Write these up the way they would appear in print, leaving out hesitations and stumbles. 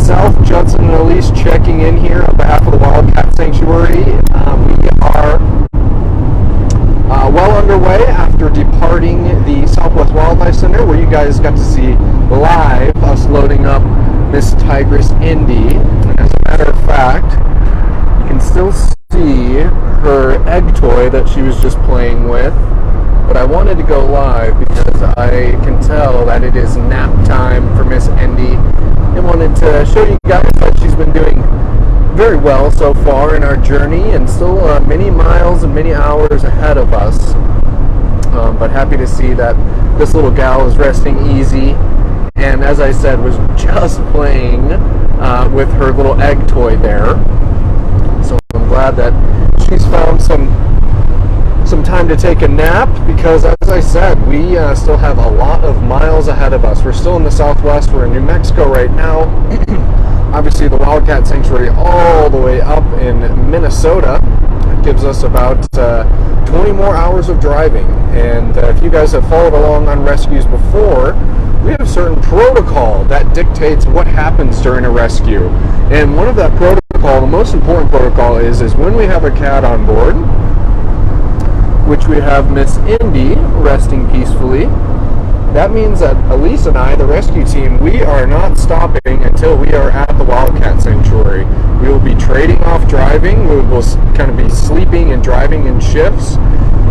myself, Judson and Elise, checking in here on behalf of the Wildcat Sanctuary. We are well underway after departing the Southwest Wildlife Center, where you guys got to see live us loading up Miss Tigress Indy. And as a matter of fact, you can still see her egg toy that she was just playing with. But I wanted to go live because I can tell that it is nap time for Miss Indy. I wanted to show you guys that she's been doing very well so far in our journey, and still many miles and many hours ahead of us. But happy to see that this little gal is resting easy, and as I said, was just playing with her little egg toy there. So I'm glad that she's found some time to take a nap, because as I said, we still have a lot of miles ahead of us. We're still in the Southwest. We're in New Mexico right now. Obviously the Wildcat Sanctuary all the way up in Minnesota. It gives us about 20 more hours of driving, and if you guys have followed along on rescues before, we have a certain protocol that dictates what happens during a rescue. And one of that protocol, the most important protocol, is when we have a cat on board, which we have Miss Indy resting peacefully. That means that Elise and I, the rescue team, we are not stopping until we are at the Wildcat Sanctuary. We will be trading off driving. We will kind of be sleeping and driving in shifts.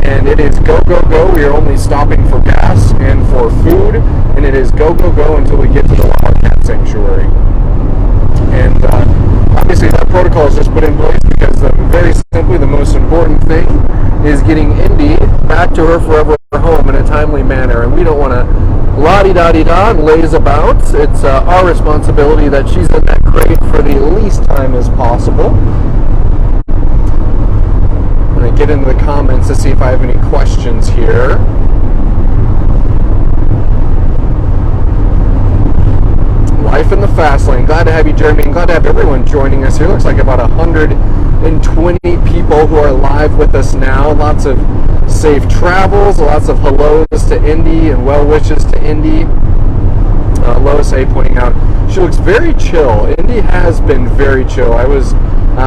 And it is go, go, go. We are only stopping for gas and for food. And it is go, go, go until we get to the Wildcat Sanctuary. And obviously that protocol is just put in place because very simply the most important thing is getting Indy back to her forever home in a timely manner, and we don't want to la-di-da-di-da and laze about. It's our responsibility that she's in that crate for the least time as possible. I'm going to get into the comments to see if I have any questions here. Life in the fast lane. Glad to have you, Jeremy, and glad to have everyone joining us here. Looks like about 120 people who are live with us now. Lots of safe travels, lots of hellos to Indy and well wishes to Indy. Lois A pointing out she looks very chill. Indy has been very chill. I was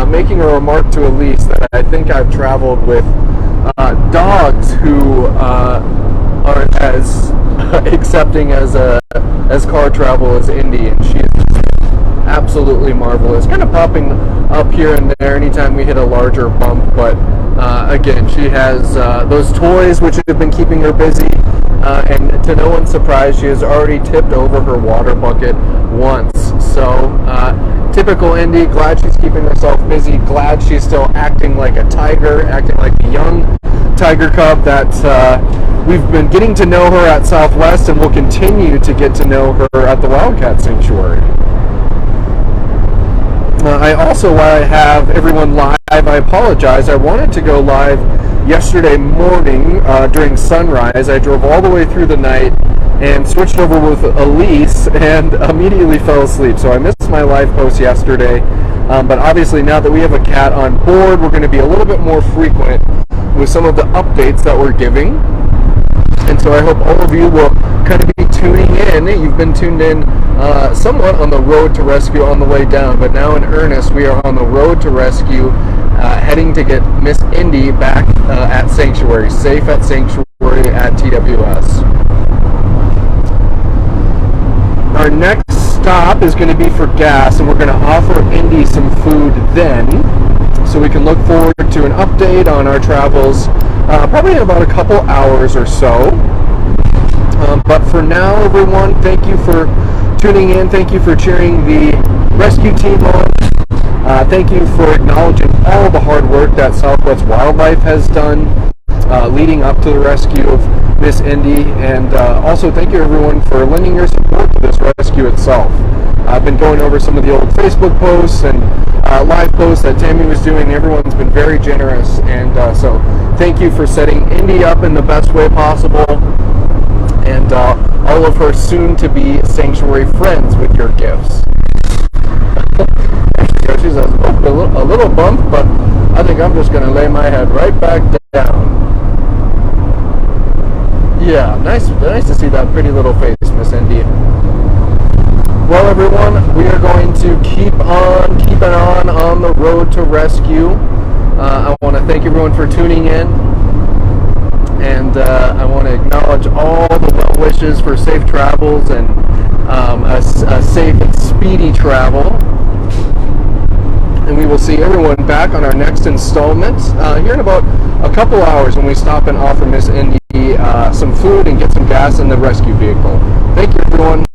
making a remark to Elise that I think I've traveled with dogs who aren't as accepting as car travel as Indy, and she is absolutely marvelous. Kind of popping up here and there anytime we hit a larger bump, but again, she has those toys which have been keeping her busy, and to no one's surprise, she has already tipped over her water bucket once. So typical Indy, glad she's keeping herself busy, glad she's still acting like a tiger, acting like a young tiger cub that we've been getting to know her at Southwest, and will continue to get to know her at the Wildcat Sanctuary. I also, while I have everyone live, I apologize. I wanted to go live yesterday morning during sunrise. I drove all the way through the night and switched over with Elise and immediately fell asleep. So I missed my live post yesterday. But obviously now that we have a cat on board, we're going to be a little bit more frequent with some of the updates that we're giving. And so I hope all of you will kind of be tuning in. You've been tuned in somewhat on the road to rescue on the way down, but now in earnest we are on the road to rescue, heading to get Miss Indy back at Sanctuary, safe at Sanctuary at TWS. Our next stop is going to be for gas, and we're going to offer Indy some food then, so we can look forward to an update on our travels probably in about a couple hours or so. But for now, everyone, thank you for tuning in. Thank you for cheering the rescue team on. Thank you for acknowledging all the hard work that Southwest Wildlife has done leading up to the rescue of Miss Indy. And also thank you, everyone, for lending your support to this rescue itself. I've been going over some of the old Facebook posts and live posts that Tammy was doing. Everyone's been very generous, and so thank you for setting Indy up in the best way possible, and all of her soon-to-be Sanctuary friends with your gifts. She says, oh, a little bump, but I think I'm just going to lay my head right back down. Yeah, nice to see that pretty little face, Miss Indy. Well, everyone, we are going to keep on keeping on the road to rescue. I want to thank everyone for tuning in, and I want to acknowledge all the well wishes for safe travels and a safe and speedy travel. And we will see everyone back on our next installment here in about a couple hours when we stop and offer Miss Indy some food and get some gas in the rescue vehicle. Thank you, everyone.